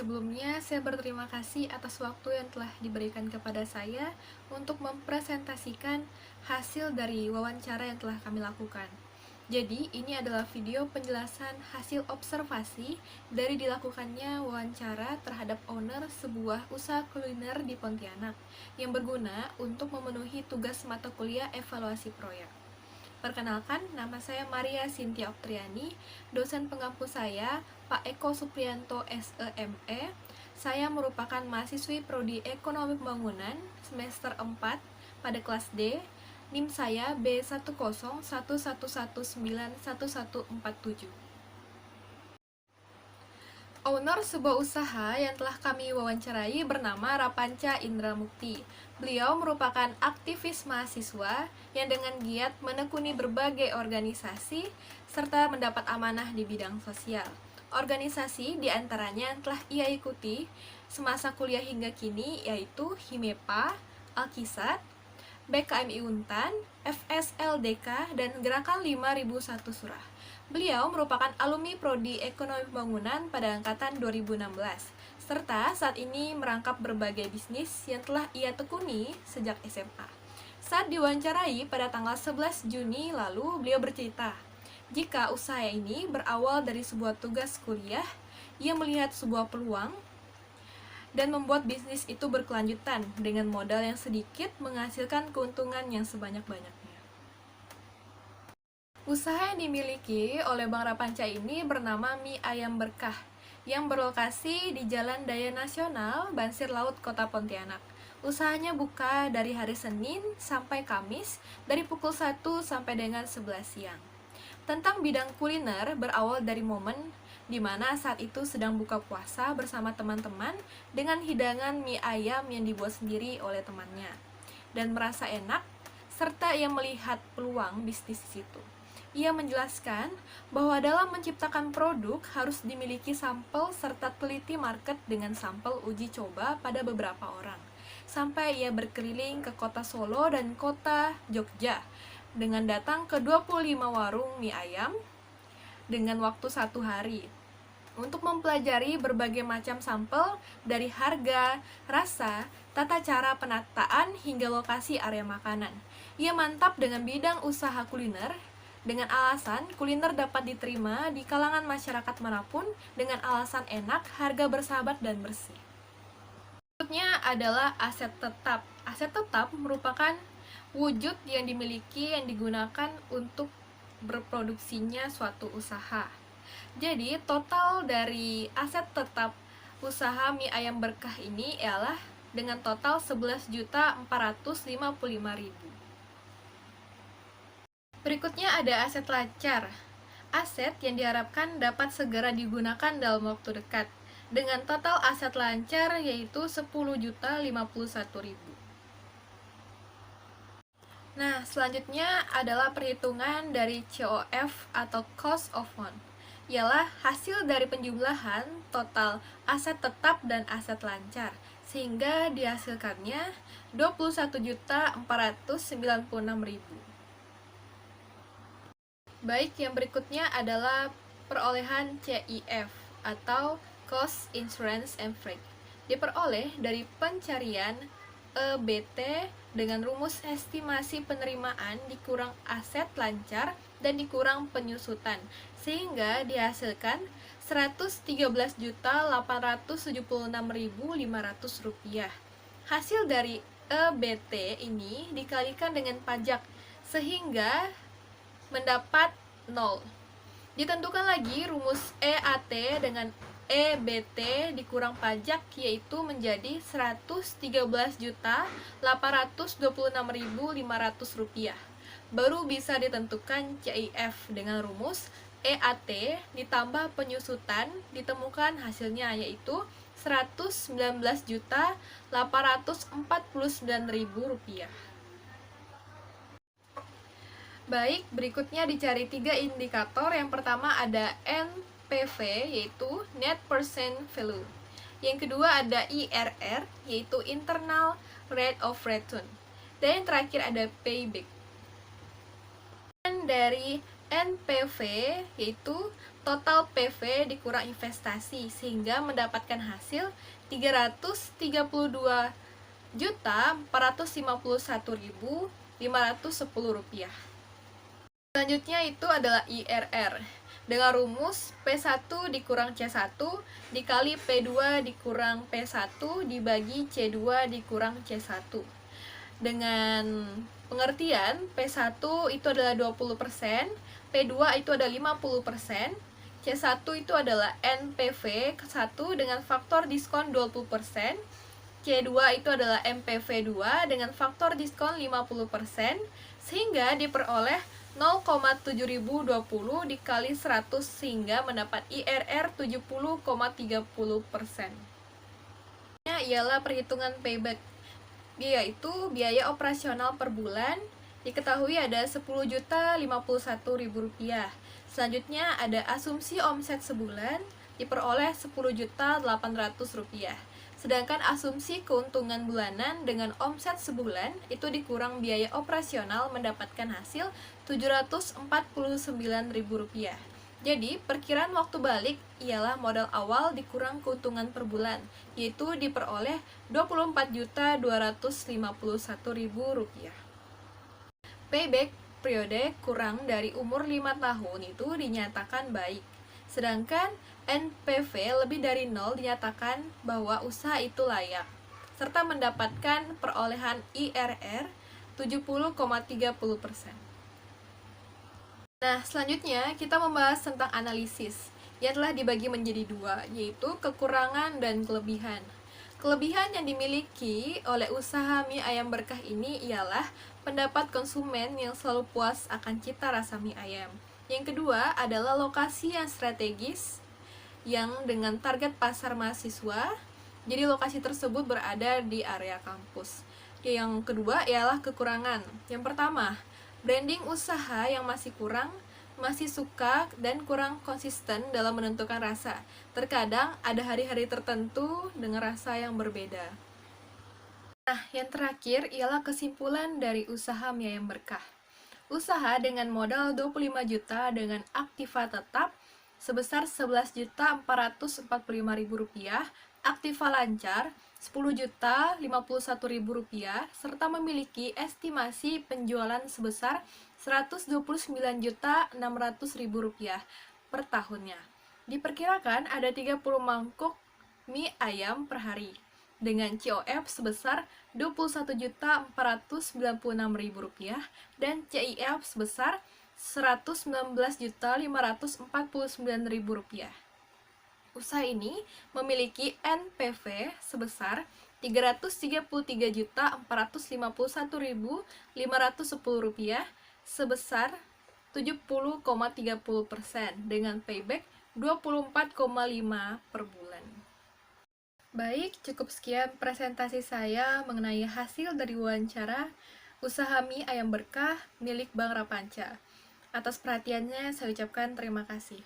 Sebelumnya, saya berterima kasih atas waktu yang telah diberikan kepada saya untuk mempresentasikan hasil dari wawancara yang telah kami lakukan. Jadi, ini adalah video penjelasan hasil observasi dari dilakukannya wawancara terhadap owner sebuah usaha kuliner di Pontianak yang berguna untuk memenuhi tugas mata kuliah evaluasi proyek. Perkenalkan, nama saya Maria Cynthia Oktriani, dosen pengampu saya, Pak Eko Supriyanto SEME. Saya merupakan mahasiswi Prodi Ekonomi Pembangunan semester 4 pada kelas D. NIM saya B10111191147. Owner sebuah usaha yang telah kami wawancarai bernama Rapanca Indra Mukti. Beliau merupakan aktivis mahasiswa yang dengan giat menekuni berbagai organisasi serta mendapat amanah di bidang sosial. Organisasi diantaranya yang telah ia ikuti semasa kuliah hingga kini yaitu Himepa, Alkisat, BKMI Untan, FSLDK, dan Gerakan 5001 Surah. Beliau merupakan alumni Prodi Ekonomi Pembangunan pada angkatan 2016, serta saat ini merangkap berbagai bisnis yang telah ia tekuni sejak SMA. Saat diwawancarai pada tanggal 11 Juni lalu, beliau bercerita, jika usaha ini berawal dari sebuah tugas kuliah, ia melihat sebuah peluang dan membuat bisnis itu berkelanjutan dengan modal yang sedikit menghasilkan keuntungan yang sebanyak-banyaknya. Usaha yang dimiliki oleh Bang Rapanca ini bernama Mie Ayam Berkah yang berlokasi di Jalan Daya Nasional, Bansir Laut, Kota Pontianak. Usahanya buka dari hari Senin sampai Kamis dari pukul 1 sampai dengan 11 siang. Tentang bidang kuliner berawal dari momen di mana saat itu sedang buka puasa bersama teman-teman dengan hidangan mie ayam yang dibuat sendiri oleh temannya dan merasa enak serta ia melihat peluang bisnis di situ. Ia menjelaskan bahwa dalam menciptakan produk harus dimiliki sampel serta teliti market dengan sampel uji coba pada beberapa orang. Sampai ia berkeliling ke kota Solo dan kota Jogja dengan datang ke 25 warung mie ayam dengan waktu 1 hari untuk mempelajari berbagai macam sampel dari harga, rasa, tata cara penataan hingga lokasi area makanan. Ia mantap dengan bidang usaha kuliner dengan alasan kuliner dapat diterima di kalangan masyarakat manapun dengan alasan enak, harga bersahabat, dan bersih. Berikutnya adalah aset tetap. Aset tetap merupakan wujud yang dimiliki yang digunakan untuk berproduksinya suatu usaha. Jadi, total dari aset tetap usaha Mie Ayam Berkah ini ialah dengan total 11.455.000. Berikutnya ada aset lancar. Aset yang diharapkan dapat segera digunakan dalam waktu dekat dengan total aset lancar yaitu 10.051.000. Nah, selanjutnya adalah perhitungan dari COF atau Cost of Fund. Ialah hasil dari penjumlahan total aset tetap dan aset lancar sehingga dihasilkannya 21.496.000. Baik, yang berikutnya adalah perolehan CIF atau Cost Insurance and Freight. Diperoleh dari pencarian EBT dengan rumus estimasi penerimaan dikurang aset lancar dan dikurang penyusutan sehingga dihasilkan Rp113.876.500. Hasil dari EBT ini dikalikan dengan pajak sehingga mendapat 0. Ditentukan lagi rumus EAT dengan EBT dikurang pajak yaitu menjadi Rp113.826.500. Baru bisa ditentukan CIF dengan rumus EAT ditambah penyusutan ditemukan hasilnya yaitu Rp119.849.000. Baik, berikutnya dicari 3 indikator. Yang pertama ada NPV yaitu Net Present Value. Yang kedua ada IRR yaitu Internal Rate of Return. Dan yang terakhir ada Payback. Dan dari NPV yaitu total PV dikurang investasi sehingga mendapatkan hasil Rp303.451.510. Selanjutnya itu adalah IRR. Dengan rumus P1 dikurang C1 dikali P2 dikurang P1 dibagi C2 dikurang C1. Dengan pengertian P1 itu adalah 20%, P2 itu adalah 50%, C1 itu adalah NPV 1 dengan faktor diskon 20%, C2 itu adalah MPV 2 dengan faktor diskon 50%, sehingga diperoleh 0,7020 dikali 100 sehingga mendapat IRR 70,30%. Ialah perhitungan payback, yaitu biaya operasional per bulan. Diketahui ada Rp10.051.000. Selanjutnya ada asumsi omset sebulan diperoleh Rp10.800.000. Sedangkan asumsi keuntungan bulanan dengan omset sebulan itu dikurang biaya operasional mendapatkan hasil Rp749.000. Jadi, perkiraan waktu balik ialah modal awal dikurang keuntungan per bulan, yaitu diperoleh Rp24.251.000. Payback periode kurang dari umur 5 tahun itu dinyatakan baik. Sedangkan NPV lebih dari 0 dinyatakan bahwa usaha itu layak, serta mendapatkan perolehan IRR 70,30%. Nah, selanjutnya kita membahas tentang analisis, yang telah dibagi menjadi dua, yaitu kekurangan dan kelebihan. Kelebihan yang dimiliki oleh usaha mie ayam berkah ini ialah pendapat konsumen yang selalu puas akan cita rasa mie ayam. Yang kedua adalah lokasi yang strategis, yang dengan target pasar mahasiswa, jadi lokasi tersebut berada di area kampus. Yang kedua ialah kekurangan. Yang pertama, branding usaha yang masih suka dan kurang konsisten dalam menentukan rasa. Terkadang ada hari-hari tertentu dengan rasa yang berbeda. Nah, yang terakhir ialah kesimpulan dari usaha mie ayam berkah. Usaha dengan modal 25 juta dengan aktiva tetap sebesar Rp11.445.000, aktiva lancar Rp10.051.000, serta memiliki estimasi penjualan sebesar Rp129.600.000 per tahunnya. Diperkirakan ada 30 mangkuk mie ayam per hari dengan COF sebesar Rp21.496.000 dan CIF sebesar Rp119.549.000. Usaha ini memiliki NPV sebesar Rp333.451.510 sebesar 70,30% dengan payback 24,5 per bulan. Baik, cukup sekian presentasi saya mengenai hasil dari wawancara usaha mie ayam berkah milik Bank Rapanca. Atas perhatiannya saya ucapkan terima kasih.